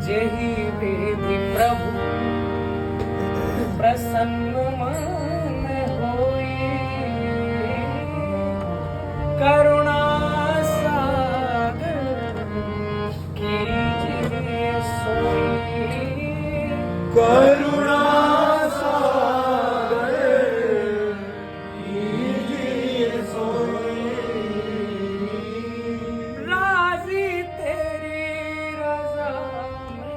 जेहि विधि प्रभु प्रसन्न मन होई, करुणा सागर कीजिए सोई, करुणा सागर कीजिए सोई। राजी तेरी रजा में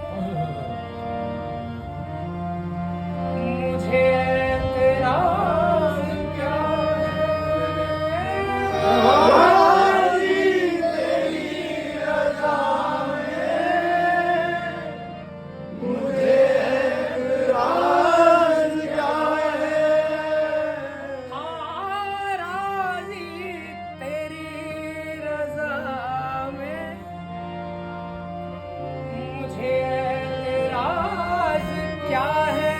मुझे एतराज क्या है। राजी तेरी रजा में मुझे एतराज क्या है। हाँ, राजी तेरी रजा में मुझे एतराज क्या है।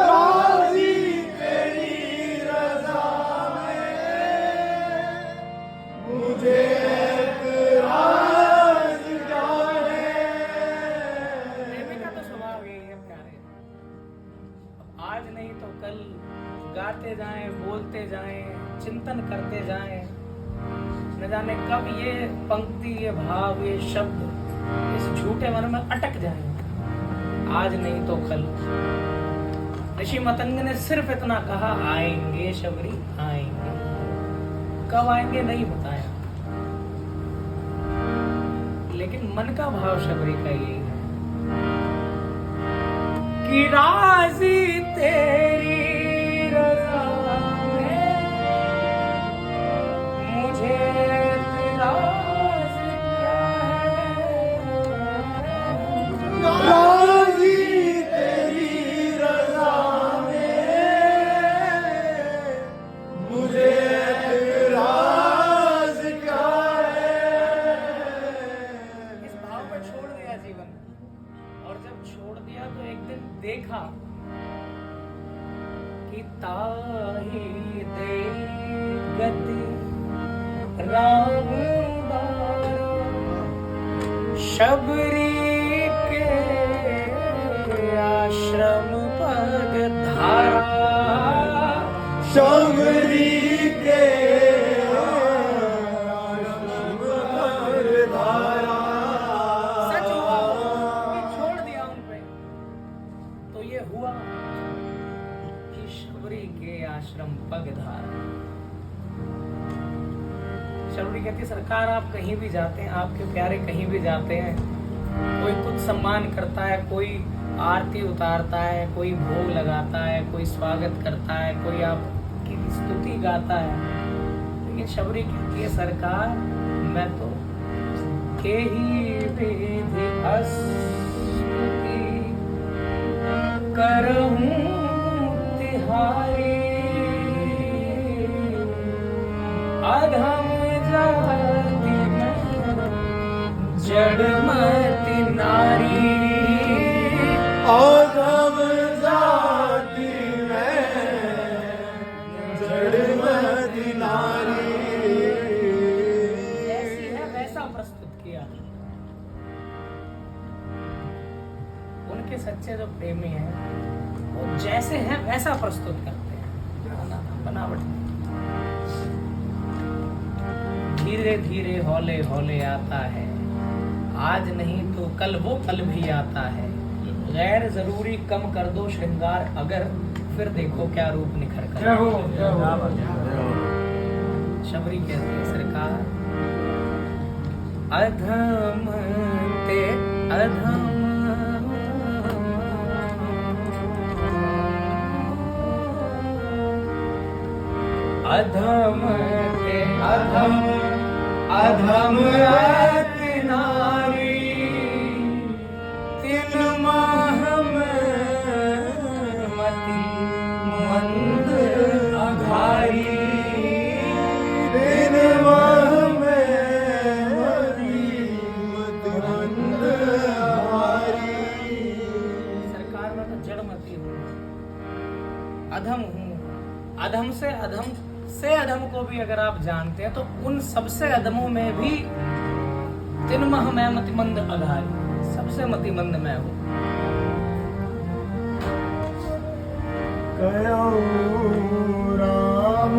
राजी तेरी रजा में मुझे एतराज क्या है। प्रेमी का तो स्वभाव यही है प्यारे, अब आज नहीं तो कल गाते जाएं, बोलते जाएं, चिंतन करते जाएं, न जाने कब ये पंक्ति, ये भाव, ये शब्द इस झूठे मन में अटक जाएं। आज नहीं तो कल। ऋषि मतंग ने सिर्फ इतना कहा, आएंगे शबरी आएंगे। कब आएंगे नहीं बताया, लेकिन मन का भाव शबरी का यही है कि राजी तेरी रजा में मुझे एतराज क्या है। राजी तेरी रजा में मुझे एतराज क्या है। इस भाव में छोड़ दिया जीवन, और जब छोड़ दिया तो एक दिन देखा कि ताही दे गति राम बारो, शबरी के आश्रम पग धारा। शबरी के आश्रम पर धारा। सच हुआ कि छोड़ दिया उन पे, तो ये हुआ कि शबरी के आश्रम पग धारा। शबरी कहती, सरकार आप कहीं भी जाते हैं, आपके प्यारे कहीं भी जाते हैं, कोई कुछ सम्मान करता है, कोई आरती उतारता है, कोई भोग लगाता है, कोई स्वागत करता है, कोई आपकी स्तुति गाता है, लेकिन शबरी कहती है, सरकार मैं तो के ही विधि स्तुति करहूं तिहारी, अधम जाति में जड़मति नारी। अधम जाति में जड़मति नारी। जैसी है वैसा प्रस्तुत किया। उनके सच्चे जो प्रेमी हैं वो जैसे हैं वैसा प्रस्तुत करते हैं, बनावट नहीं। धीरे धीरे हौले हौले आता है, आज नहीं तो कल वो पल भी आता है। गैर जरूरी कम कर दो श्रृंगार अगर, फिर देखो क्या रूप निखर कर। शबरी कहती है, सरकार अधम ते अधम अधम ते अधम अधम अति नारी, तिन माह में मति मंद अघारी। दिन माह में मति मंद अघारी। सरकार में तो जड़मती हूँ, अधम हूँ। अधम से अधम को भी अगर आप जानते हैं तो उन सबसे अधमों में भी तिनमह मैं मतिमंद अघारी, सबसे मतिमंद मैं हूँ। कयो राम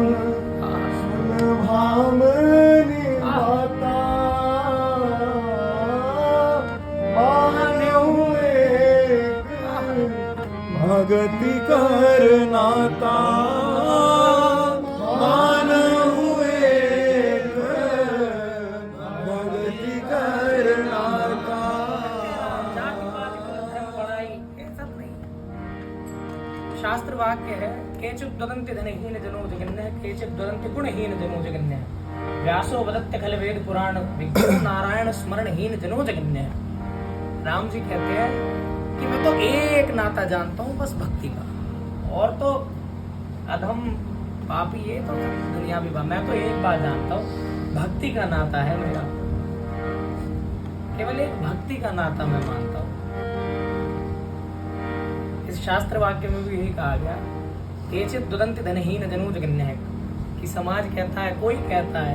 सुन भामनी माता, मान्यो एक भगति कर नाता, मानहु एक भगति कर नाता। जाति पाति कुल धर्म बड़ाई ये सब नहीं। शास्त्र वाक्य है केचित् वदन्ति धनहीन जनो जगन्यः, केचित् वदन्ति गुणहीन जनो जगन्यः। व्यासो वदत्य खल वेद पुराण, विज्ञान नारायण स्मरणहीन जनो जगन्यः। राम जी कहते हैं कि मैं तो एक नाता जानता हूँ बस भक्ति का, और तो अधम पापी ये तो दुनिया भी मैं तो एक बात जानता हूँ, भक्ति का नाता है मेरा, केवल एक भक्ति का नाता मैं मानता हूँ। इस शास्त्र वाक्य में भी यही कहा गया केचित् दुदन्ति धनहीन जनो जगन्यः, कि समाज कहता है, कोई कहता है